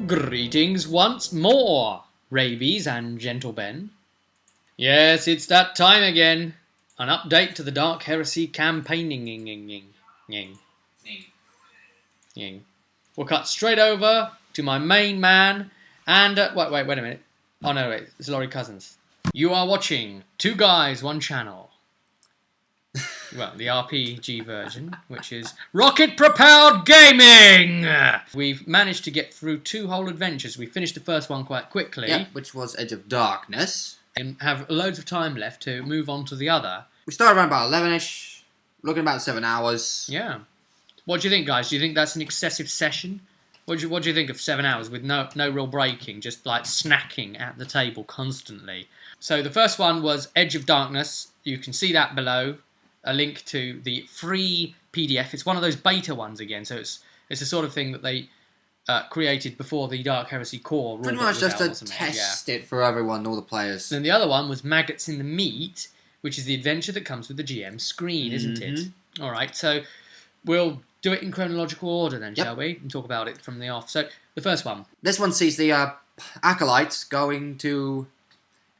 Greetings once more, Rabies and Gentleben. Yes, it's that time again. An update to the Dark Heresy campaigning. We'll cut straight over to my main man and... wait a minute. Oh no, wait, it's Laurie Cousins. You are watching Two Guys, One Channel. Well, the RPG version, which is rocket-propelled gaming! We've managed to get through 2 whole adventures. We finished the first one quite quickly. Yep, which was Edge of Darkness. And have loads of time left to move on to the other. We started around about 11ish, looking about 7 hours. Yeah. What do you think, guys? Do you think that's an excessive session? What do you think of 7 hours with no real breaking, just like snacking at the table constantly? So the first one was Edge of Darkness. You can see that below. A link to the free PDF. It's one of those beta ones again, so it's the sort of thing that they created before the Dark Heresy core. Pretty much just to test it for everyone, all the players. Then the other one was Maggots in the Meat, which is the adventure that comes with the GM screen, isn't it? All right, so we'll do it in chronological order then, shall we? And talk about it from the off. So the first one. This one sees the acolytes going to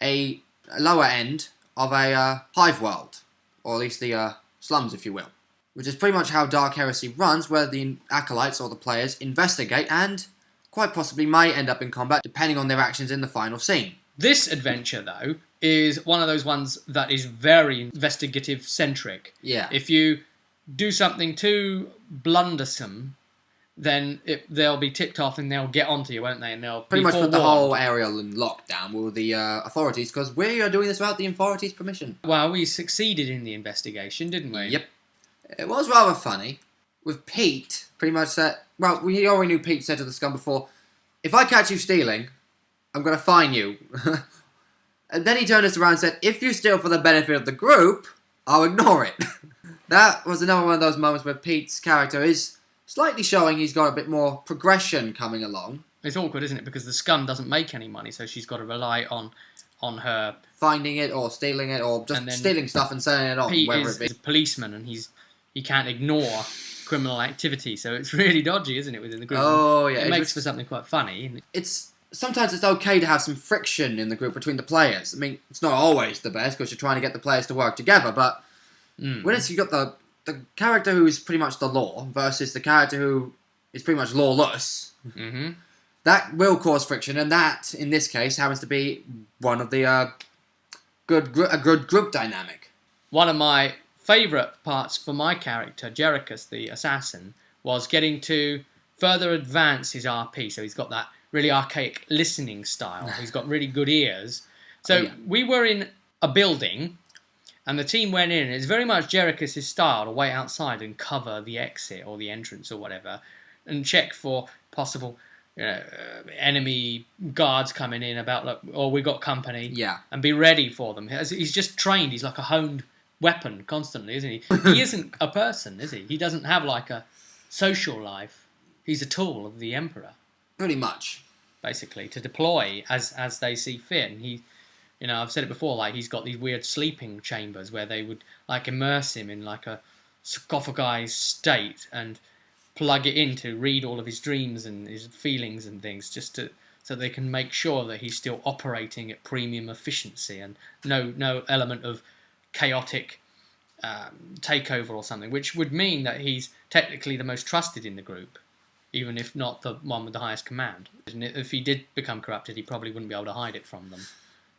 a lower end of a hive world. Or at least the slums, if you will. Which is pretty much how Dark Heresy runs, where the acolytes or the players investigate and quite possibly might end up in combat, depending on their actions in the final scene. This adventure, though, is one of those ones that is very investigative-centric. Yeah. If you do something too blundersome, then they'll be tipped off and they'll get onto you, won't they? And they'll pretty much put the whole area in lockdown with the authorities, because we are doing this without the authorities' permission. Well, we succeeded in the investigation, didn't we? Yep. It was rather funny. With Pete, pretty much said... Well, we already knew Pete said to the scum before, if I catch you stealing, I'm going to fine you. And then he turned us around and said, if you steal for the benefit of the group, I'll ignore it. That was another one of those moments where Pete's character is... slightly showing he's got a bit more progression coming along. It's awkward, isn't it? Because the scum doesn't make any money, so she's got to rely on her... finding it, or stealing it, or just stealing stuff and selling it on. Pete is a policeman, and he can't ignore criminal activity, so it's really dodgy, isn't it, within the group? Oh, yeah. It makes for something quite funny. Sometimes it's okay to have some friction in the group between the players. I mean, it's not always the best, because you're trying to get the players to work together, but when you've got the character who is pretty much the law versus the character who is pretty much lawless, that will cause friction, and that, in this case, happens to be one of the good group dynamic. One of my favourite parts for my character, Jerichus, the assassin, was getting to further advance his RP, so he's got that really archaic listening style. He's got really good ears. So we were in a building... and the team went in, and it's very much Jerichus' style to wait outside and cover the exit or the entrance or whatever, and check for possible enemy guards coming in about, like, oh, we got company, and be ready for them. He's just trained. He's like a honed weapon constantly, isn't he? He isn't a person, is he? He doesn't have like a social life. He's a tool of the Emperor. Pretty much. Basically, to deploy as they see fit, and he... You know, I've said it before, like, he's got these weird sleeping chambers where they would, like, immerse him in, like, a sarcophagized state and plug it in to read all of his dreams and his feelings and things, just so they can make sure that he's still operating at premium efficiency and no element of chaotic takeover or something, which would mean that he's technically the most trusted in the group, even if not the one with the highest command. And if he did become corrupted, he probably wouldn't be able to hide it from them.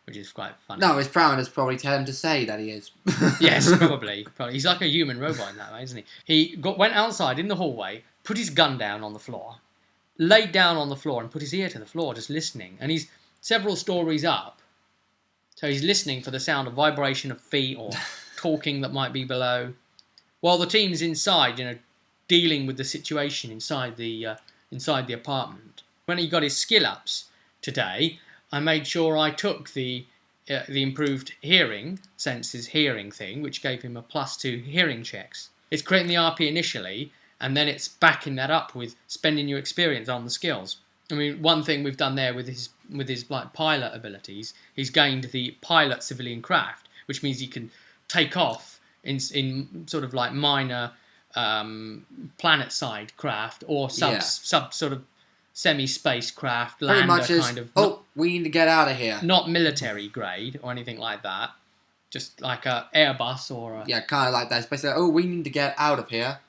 Which is quite funny. No, his prowess probably tell him to say that he is. Yes, probably. He's like a human robot in that way, isn't he? He went outside in the hallway, put his gun down on the floor, laid down on the floor and put his ear to the floor, just listening. And he's several stories up, so he's listening for the sound of vibration of feet or talking that might be below, while the team's inside, dealing with the situation inside the apartment. When he got his skill ups today, I made sure I took the improved hearing, senses hearing thing, which gave him a +2 hearing checks. It's creating the RP initially, and then it's backing that up with spending your experience on the skills. I mean, one thing we've done there with his like pilot abilities, he's gained the pilot civilian craft, which means he can take off in sort of like minor planet side craft or sub sort of semi-spacecraft, Pretty lander much is, kind of. we need to get out of here. Not military grade or anything like that. Just like a Airbus or a... Yeah, kind of like that. It's basically, we need to get out of here.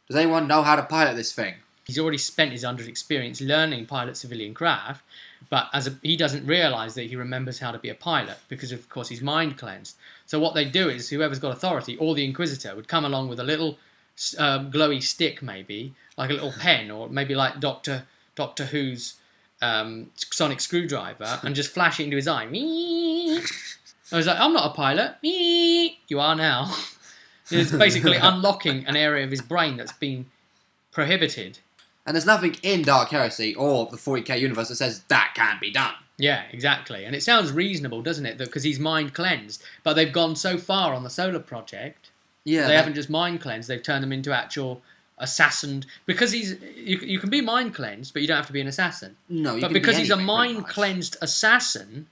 Does anyone know how to pilot this thing? He's already spent his experience learning pilot civilian craft, but he doesn't realise that he remembers how to be a pilot because, of course, he's mind cleansed. So what they do is whoever's got authority, or the Inquisitor, would come along with a little glowy stick, maybe, like a little pen, or maybe like Doctor Who's sonic screwdriver, and just flash it into his eye. I was like, I'm not a pilot. You are now. It's basically unlocking an area of his brain that's been prohibited. And there's nothing in Dark Heresy or the 40k universe that says that can't be done. Yeah, exactly. And it sounds reasonable, doesn't it? Because he's mind cleansed. But they've gone so far on the Solar Project. Yeah, they haven't just mind cleansed. They've turned them into actual assassin. Because you can be mind cleansed, but you don't have to be an assassin. No, you but can because be he's a anything, mind cleansed assassin,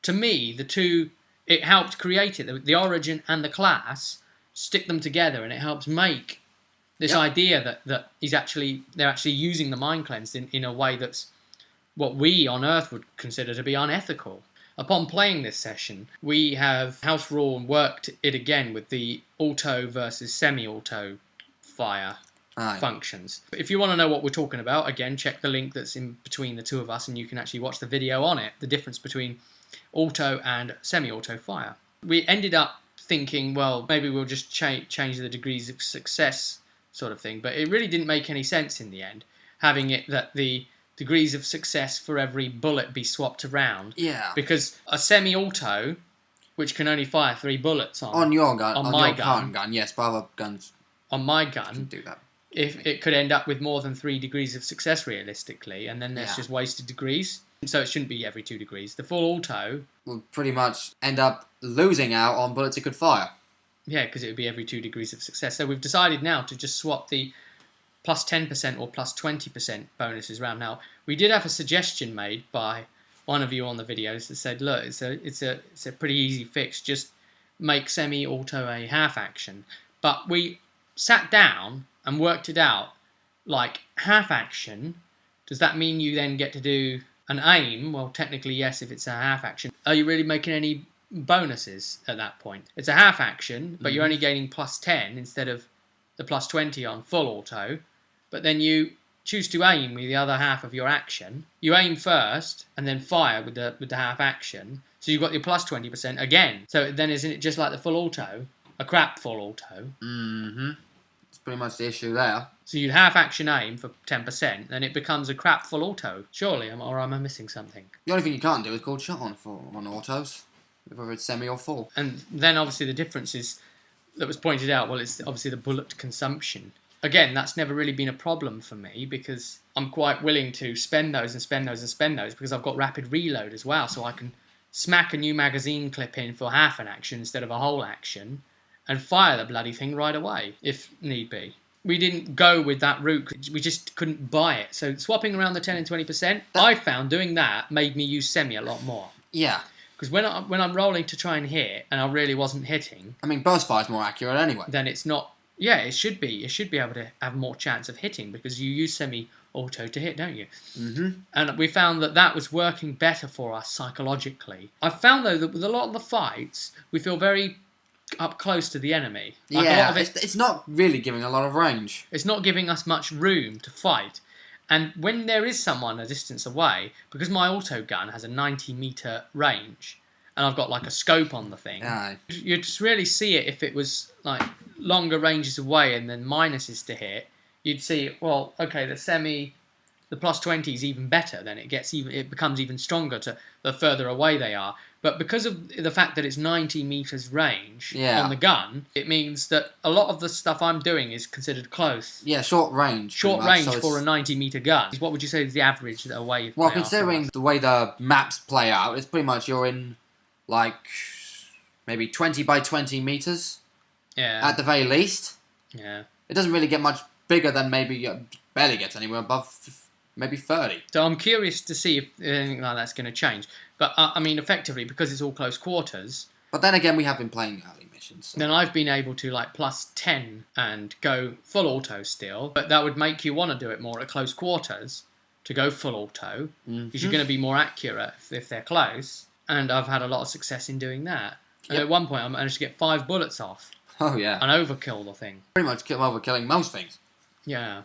to me, the two, it helped create it. The origin and the class, stick them together, and it helps make this idea that they're actually using the mind cleansed in a way that's what we on Earth would consider to be unethical. Upon playing this session, we have house rule and worked it again with the auto versus semi-auto fire functions. If you want to know what we're talking about, again, check the link that's in between the two of us and you can actually watch the video on it, the difference between auto and semi-auto fire. We ended up thinking, well, maybe we'll just change the degrees of success sort of thing, but it really didn't make any sense in the end, having it that the degrees of success for every bullet be swapped around. Yeah. Because a semi-auto, which can only fire 3 bullets on your gun, on my your current gun, yes, but other guns on my gun, can do that. If it could end up with more than 3 degrees of success realistically, and then there's just wasted degrees. So it shouldn't be every 2 degrees. The full auto will pretty much end up losing out on bullets it could fire. Yeah, because it would be every 2 degrees of success. So we've decided now to just swap the plus 10% or plus 20% bonuses around. Now, we did have a suggestion made by one of you on the videos that said, look, it's a pretty easy fix. Just make semi-auto a half action. But we sat down and worked it out. Like, half action, does that mean you then get to do an aim? Well, technically, yes, if it's a half action. Are you really making any bonuses at that point? It's a half action, but you're only gaining plus 10 instead of the plus 20 on full auto. But then you choose to aim with the other half of your action. You aim first and then fire with the half action. So you've got your plus 20% again. So then isn't it just like the full auto? A crap full auto. Mm-hmm. That's pretty much the issue there. So you'd half action aim for 10%, then it becomes a crap full auto. Surely, or am I missing something? The only thing you can't do is called shot on autos, whether it's semi or full. And then obviously the difference is, that was pointed out, well, it's obviously the bullet consumption. Again, that's never really been a problem for me because I'm quite willing to spend those and spend those and spend those because I've got rapid reload as well, so I can smack a new magazine clip in for half an action instead of a whole action and fire the bloody thing right away, if need be. We didn't go with that route. We just couldn't buy it. So swapping around the 10 and 20%, I found doing that made me use semi a lot more. Yeah. Because when I'm rolling to try and hit, and I really wasn't hitting... I mean, burst fire's more accurate anyway. Then it's not... Yeah, it should be. It should be able to have more chance of hitting because you use semi-auto to hit, don't you? Mm-hmm. And we found that was working better for us psychologically. I found, though, that with a lot of the fights, we feel very up close to the enemy. Like yeah, a lot of it's not really giving a lot of range. It's not giving us much room to fight. And when there is someone a distance away, because my auto gun has a 90-metre range, and I've got like a scope on the thing, you'd just really see it if it was like longer ranges away and then minuses to hit. You'd see, well, okay, the plus 20 is even better. Then it becomes even stronger to the further away they are. But because of the fact that it's 90 meters range on the gun, it means that a lot of the stuff I'm doing is considered close. Yeah, short range. Short range for a 90-meter gun. What would you say is the average away? Well, considering the way the maps play out, it's pretty much you're in like maybe 20 by 20 meters. Yeah. At the very least. Yeah. It doesn't really get much bigger than maybe barely gets anywhere above maybe 30. So I'm curious to see if anything like that's going to change. But I mean, effectively, because it's all close quarters. But then again, we have been playing early missions. So. Then I've been able to like plus 10 and go full auto still. But that would make you want to do it more at close quarters to go full auto, because you're going to be more accurate if they're close. And I've had a lot of success in doing that. And at one point, I managed to get 5 bullets off. Oh, yeah. And overkill the thing. Pretty much overkilling most things. Yeah.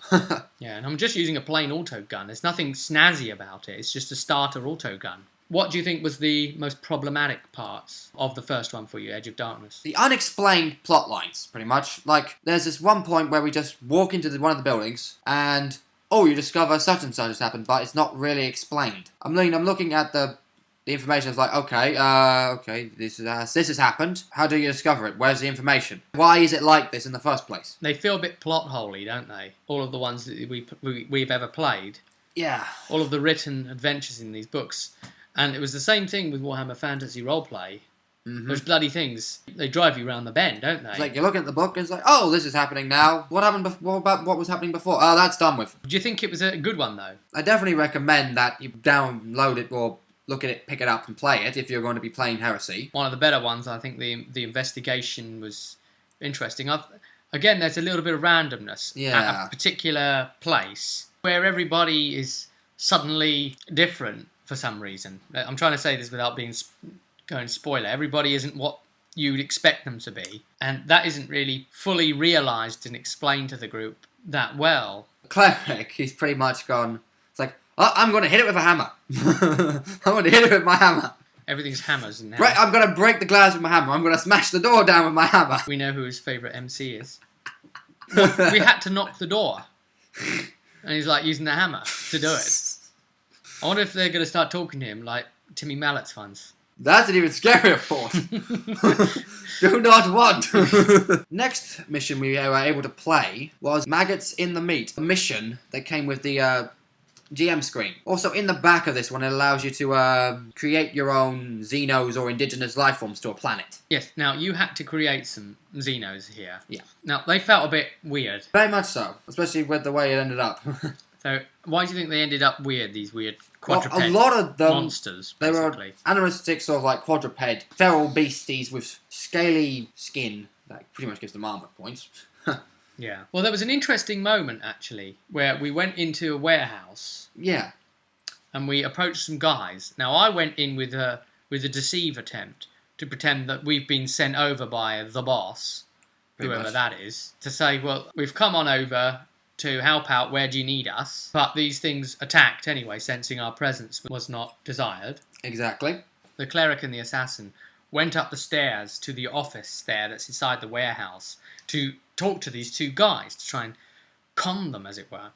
Yeah, and I'm just using a plain auto gun. There's nothing snazzy about it. It's just a starter auto gun. What do you think was the most problematic parts of the first one for you, Edge of Darkness? The unexplained plot lines, pretty much. Like, there's this one point where we just walk into one of the buildings, and, you discover such and such has happened, but it's not really explained. I'm looking at the information. It's like, okay, this has happened. How do you discover it? Where's the information? Why is it like this in the first place? They feel a bit plot holey, don't they? All of the ones that we've ever played. Yeah. All of the written adventures in these books. And it was the same thing with Warhammer Fantasy Roleplay. Those bloody things, they drive you around the bend, don't they? It's like, you look at the book and it's like, this is happening now. What happened before? What about what was happening before? Oh, that's done with. Do you think it was a good one, though? I definitely recommend that you download it or look at it, pick it up and play it if you're going to be playing Heresy. One of the better ones, I think the investigation was interesting. Again, there's a little bit of randomness at a particular place where everybody is suddenly different for some reason. I'm trying to say this without going spoiler. Everybody isn't what you'd expect them to be, and that isn't really fully realised and explained to the group that well. Cleric, he's pretty much gone, it's like, I'm going to hit it with a hammer. I'm going to hit it with my hammer. Everything's hammers now. Right, I'm going to break the glass with my hammer. I'm going to smash the door down with my hammer. We know who his favourite MC is. We had to knock the door, and he's like using the hammer to do it. I wonder if they're going to start talking to him like Timmy Mallett's fans. That's an even scarier thought. Do not want. Next mission we were able to play was Maggots in the Meat. A mission that came with the GM screen. Also, in the back of this one, it allows you to create your own Xenos or indigenous life forms to a planet. Yes, now you had to create some Xenos here. Yeah. Now, they felt a bit weird. Very much so, especially with the way it ended up. So, why do you think they ended up weird, these weird quadruped a lot of them, monsters, basically? They were animalistic, sort of like quadruped, feral beasties with scaly skin. That pretty much gives them armor points. Yeah. Well, there was an interesting moment, actually, where we went into a warehouse. Yeah. And we approached some guys. Now, I went in with a deceive attempt to pretend that we've been sent over by the boss, whoever that is, to say, well, we've come on over to help out, where do you need us? But these things attacked anyway, sensing our presence was not desired. Exactly. The cleric and the assassin went up the stairs to the office there that's inside the warehouse to talk to these two guys, to try and con them, as it were.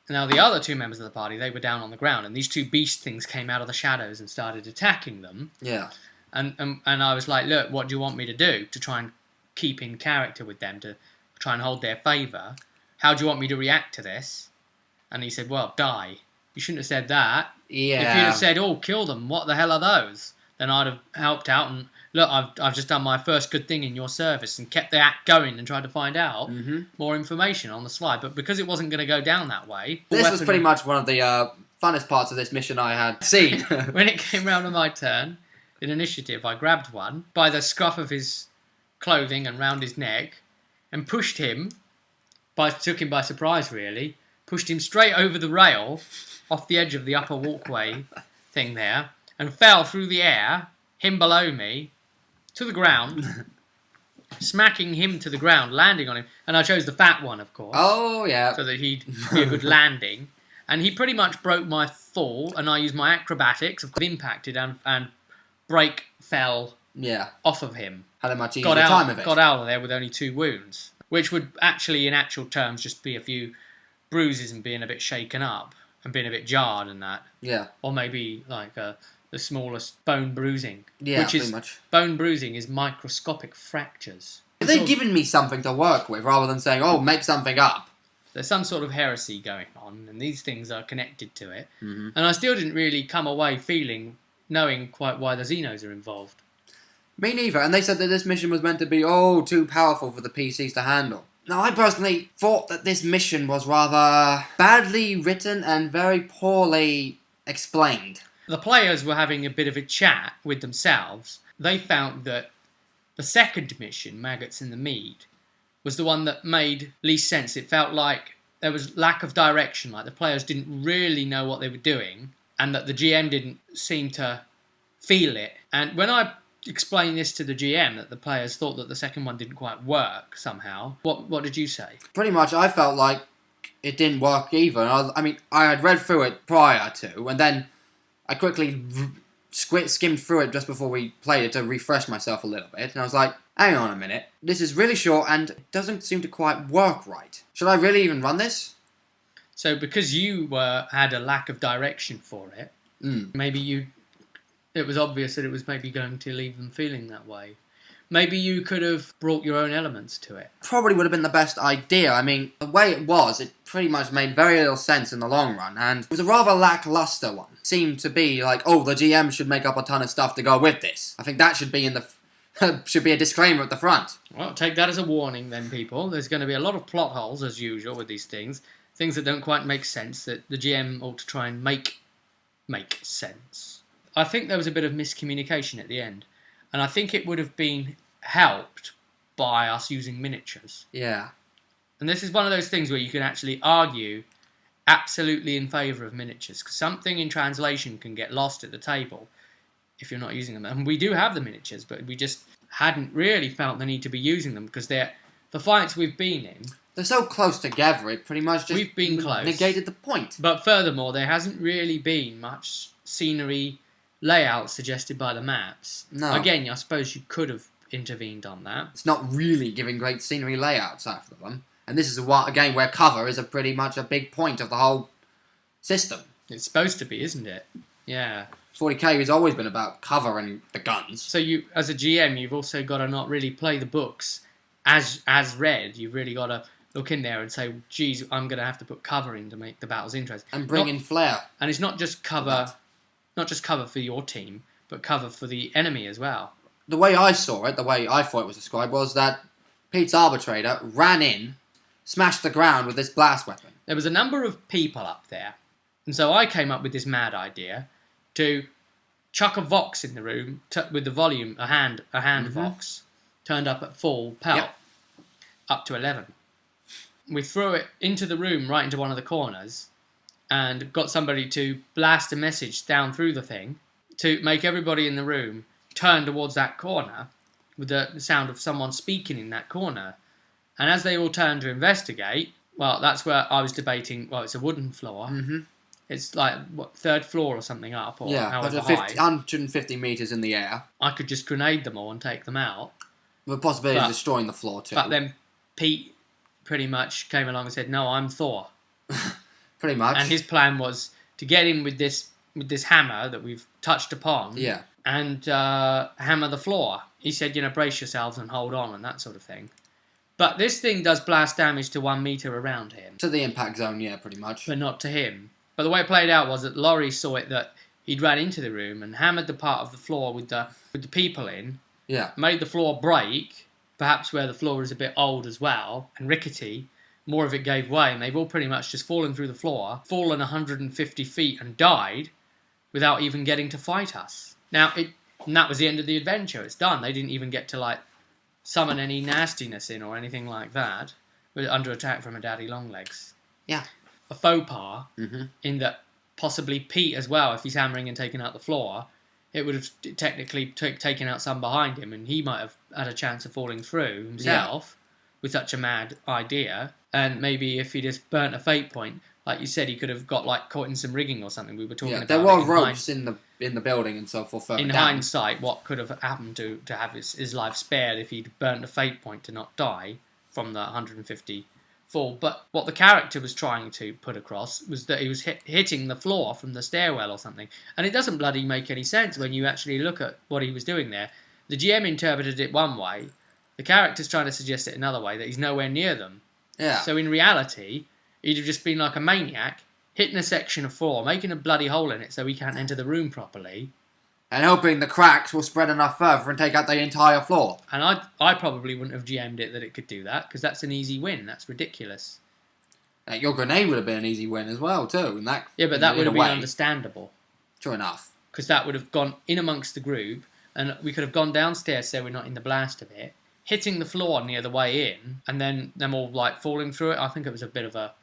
Now, the other two members of the party, they were down on the ground, and these two beast things came out of the shadows and started attacking them. Yeah. And I was like, look, what do you want me to do to try and keep in character with them, to try and hold their favour? How do you want me to react to this? And he said, well, die. You shouldn't have said that. Yeah. If you'd have said, kill them, what the hell are those? Then I'd have helped out and, look, I've just done my first good thing in your service and kept the act going and tried to find out more information on the slide. But because it wasn't going to go down that way... This was pretty much one of the funnest parts of this mission I had seen. When it came round to my turn, in initiative, I grabbed one by the scruff of his clothing and round his neck and pushed him... took him by surprise, really. Pushed him straight over the rail, off the edge of the upper walkway thing there, and fell through the air, him below me, to the ground, smacking him to the ground, landing on him. And I chose the fat one, of course. Oh, yeah. So that he'd be a good landing. And he pretty much broke my fall, and I used my acrobatics, of course, impacted, and brake fell off of him. Had a much easier time of it. Got out of there with only 2 wounds. Which would actually, in actual terms, just be a few bruises and being a bit shaken up and being a bit jarred and that. Yeah. Or maybe like the smallest bone bruising. Yeah, pretty much. Bone bruising is microscopic fractures. They've given me something to work with rather than saying, make something up. There's some sort of heresy going on, and these things are connected to it. And I still didn't really come away knowing quite why the Xenos are involved. Me neither, and they said that this mission was meant to be, too powerful for the PCs to handle. Now, I personally thought that this mission was rather badly written and very poorly explained. The players were having a bit of a chat with themselves. They found that the second mission, Maggots in the Meat, was the one that made least sense. It felt like there was lack of direction, like the players didn't really know what they were doing, and that the GM didn't seem to feel it. And when I explained this to the GM, that the players thought that the second one didn't quite work somehow, what did you say? Pretty much, I felt like it didn't work either. I mean, I had read through it prior to, and then I quickly skimmed through it just before we played it to refresh myself a little bit, and I was like, hang on a minute, this is really short and it doesn't seem to quite work right. Should I really even run this? So because you had a lack of direction for it, maybe it was obvious that it was maybe going to leave them feeling that way. Maybe you could have brought your own elements to it. Probably would have been the best idea. I mean, the way it was, it pretty much made very little sense in the long run, and it was a rather lackluster one. It seemed to be like, oh, the GM should make up a ton of stuff to go with this. I think that should be should be a disclaimer at the front. Well, take that as a warning then, people. There's going to be a lot of plot holes, as usual, with these things. Things that don't quite make sense, that the GM ought to try and make sense. I think there was a bit of miscommunication at the end. And I think it would have been helped by us using miniatures. Yeah. And this is one of those things where you can actually argue absolutely in favour of miniatures. Because something in translation can get lost at the table if you're not using them. And we do have the miniatures, but we just hadn't really felt the need to be using them because the fights we've been in... They're so close together, it pretty much just negated the point. But furthermore, there hasn't really been much scenery layout suggested by the maps. No. Again, I suppose you could have intervened on that. It's not really giving great scenery layouts after them. And this is a game where cover is pretty much a big point of the whole system. It's supposed to be, isn't it? Yeah. 40k has always been about cover and the guns. So you, as a GM, you've also got to not really play the books as read. You've really got to look in there and say, geez, I'm going to have to put cover in to make the battles interesting. And bring in flair. And it's not just cover, for your team, but cover for the enemy as well. The way I saw it, the way I thought it was described, was that Pete's Arbitrator ran in, smashed the ground with this blast weapon. There was a number of people up there, and so I came up with this mad idea to chuck a Vox in the room with the volume, a hand Vox, turned up at full pelt, up to 11. We threw it into the room, right into one of the corners, and got somebody to blast a message down through the thing to make everybody in the room turn towards that corner with the sound of someone speaking in that corner. And as they all turned to investigate, well, that's where I was debating, well, it's a wooden floor. Mm-hmm. It's like, what, third floor or something up, or however high. 150 metres in the air. I could just grenade them all and take them out. With the possibility of destroying the floor, too. But then Pete pretty much came along and said, no, I'm Thor. Pretty much. And his plan was to get in with this hammer that we've touched upon. Yeah. And hammer the floor. He said, brace yourselves and hold on and that sort of thing. But this thing does blast damage to 1 metre around him. To the impact zone, yeah, pretty much. But not to him. But the way it played out was that Laurie saw it that he'd ran into the room and hammered the part of the floor with the people in. Yeah. Made the floor break, perhaps where the floor is a bit old as well, and rickety. More of it gave way, and they've all pretty much just fallen through the floor, fallen 150 feet and died without even getting to fight us. Now, and that was the end of the adventure. It's done. They didn't even get to, summon any nastiness in or anything like that. We're under attack from a daddy longlegs. Yeah. A faux pas, in that possibly Pete as well, if he's hammering and taking out the floor, it would have technically taken out some behind him, and he might have had a chance of falling through himself with such a mad idea. And maybe if he just burnt a fate point, like you said, he could have got caught in some rigging or something. We were talking about. There were ropes in the building and so forth. In hindsight, what could have happened to have his life spared if he'd burnt a fate point to not die from the 150 fall? But what the character was trying to put across was that he was hitting the floor from the stairwell or something, and it doesn't bloody make any sense when you actually look at what he was doing there. The GM interpreted it one way. The character's trying to suggest it another way, that he's nowhere near them. Yeah. So in reality, he'd have just been like a maniac, hitting a section of floor, making a bloody hole in it so he can't enter the room properly. And hoping the cracks will spread enough further and take out the entire floor. And I probably wouldn't have GM'd it that it could do that, because that's an easy win. That's ridiculous. Your grenade would have been an easy win as well, too. But that would have been understandable. True enough. Because that would have gone in amongst the group, and we could have gone downstairs so we're not in the blast of it, hitting the floor near the way in, and then them all like falling through it. I think it was a bit of a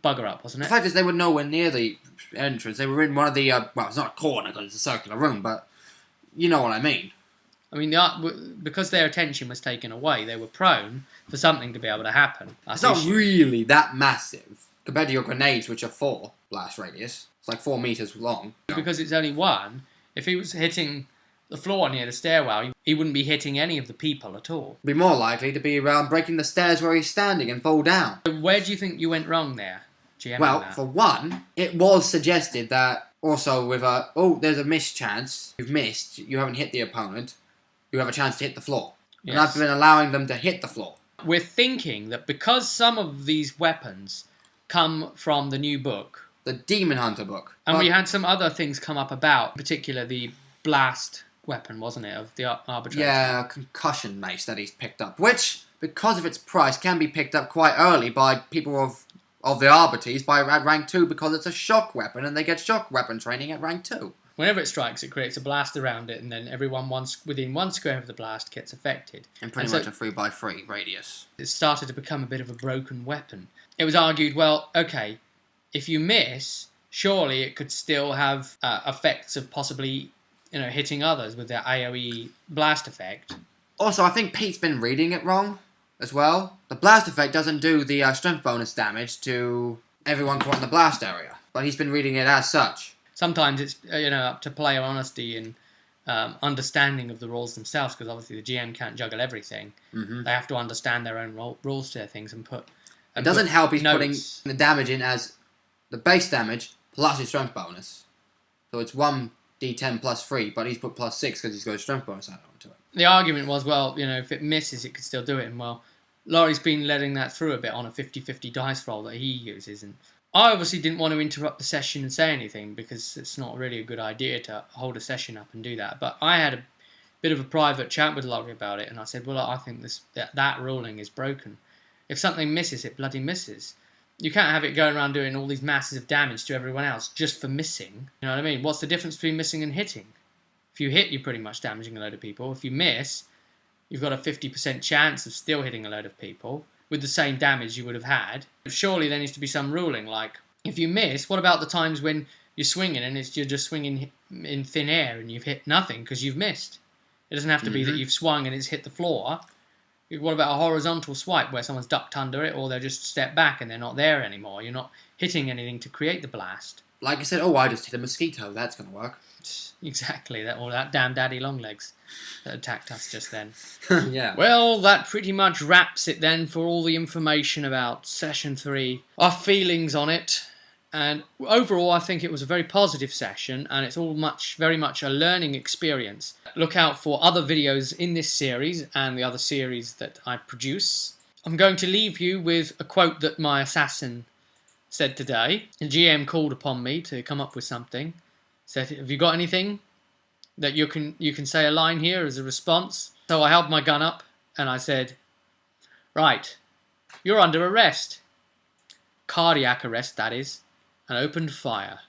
bugger up, wasn't it? The fact is, they were nowhere near the entrance. They were in one of the well, it's not a corner because it's a circular room, but you know what I mean. I mean, because their attention was taken away, they were prone for something to be able to happen. It's not really that massive compared to your grenades, which are 4 blast radius. It's like 4 meters long. Because it's only 1. If he was hitting the floor near the stairwell, he wouldn't be hitting any of the people at all. Be more likely to be around breaking the stairs where he's standing and fall down. Where do you think you went wrong there, GM? Well, for one, it was suggested that also with there's a miss chance. You've missed. You haven't hit the opponent. You have a chance to hit the floor. Yes. And I've been allowing them to hit the floor. We're thinking that because some of these weapons come from the new book, the Demon Hunter book, and we had some other things come up about, in particular the blast weapon, wasn't it, of the arbitrator? Yeah, concussion mace that he's picked up, which, because of its price, can be picked up quite early by people of the arbiters at rank 2 because it's a shock weapon and they get shock weapon training at rank 2. Whenever it strikes, it creates a blast around it, and then everyone within 1 square of the blast gets affected. And pretty much a 3x3 radius. It started to become a bit of a broken weapon. It was argued, well, okay, if you miss, surely it could still have effects of possibly, hitting others with their AoE blast effect. Also, I think Pete's been reading it wrong as well. The blast effect doesn't do the strength bonus damage to everyone caught in the blast area, but he's been reading it as such. Sometimes it's up to player honesty and understanding of the rules themselves, because obviously the GM can't juggle everything. Mm-hmm. They have to understand their own rules to their things and put. It doesn't help he's putting the damage in as the base damage plus his strength bonus. So it's 1d10 plus 3, but he's put plus 6 because he's got a strength bonus added onto it. The argument was, well, if it misses, it could still do it. And well, Laurie's been letting that through a bit on a 50-50 dice roll that he uses, and I obviously didn't want to interrupt the session and say anything because it's not really a good idea to hold a session up and do that. But I had a bit of a private chat with Laurie about it, and I said, well, I think that ruling is broken. If something misses, it bloody misses. You can't have it going around doing all these masses of damage to everyone else just for missing. You know what I mean? What's the difference between missing and hitting? If you hit, you're pretty much damaging a load of people. If you miss, you've got a 50% chance of still hitting a load of people with the same damage you would have had. Surely there needs to be some ruling, like, if you miss, what about the times when you're swinging and you're just swinging in thin air and you've hit nothing because you've missed? It doesn't have to be that you've swung and it's hit the floor. What about a horizontal swipe where someone's ducked under it or they're just stepped back and they're not there anymore? You're not hitting anything to create the blast. Like I said, I just hit a mosquito. That's going to work. Exactly, that damn daddy longlegs that attacked us just then. Yeah. Well, that pretty much wraps it then for all the information about Session 3. Our feelings on it. And overall, I think it was a very positive session, and it's all very much a learning experience. Look out for other videos in this series and the other series that I produce. I'm going to leave you with a quote that my assassin said today. The GM called upon me to come up with something. Said, have you got anything that you can say a line here as a response? So I held my gun up and I said, right, you're under arrest. Cardiac arrest, that is. And opened fire.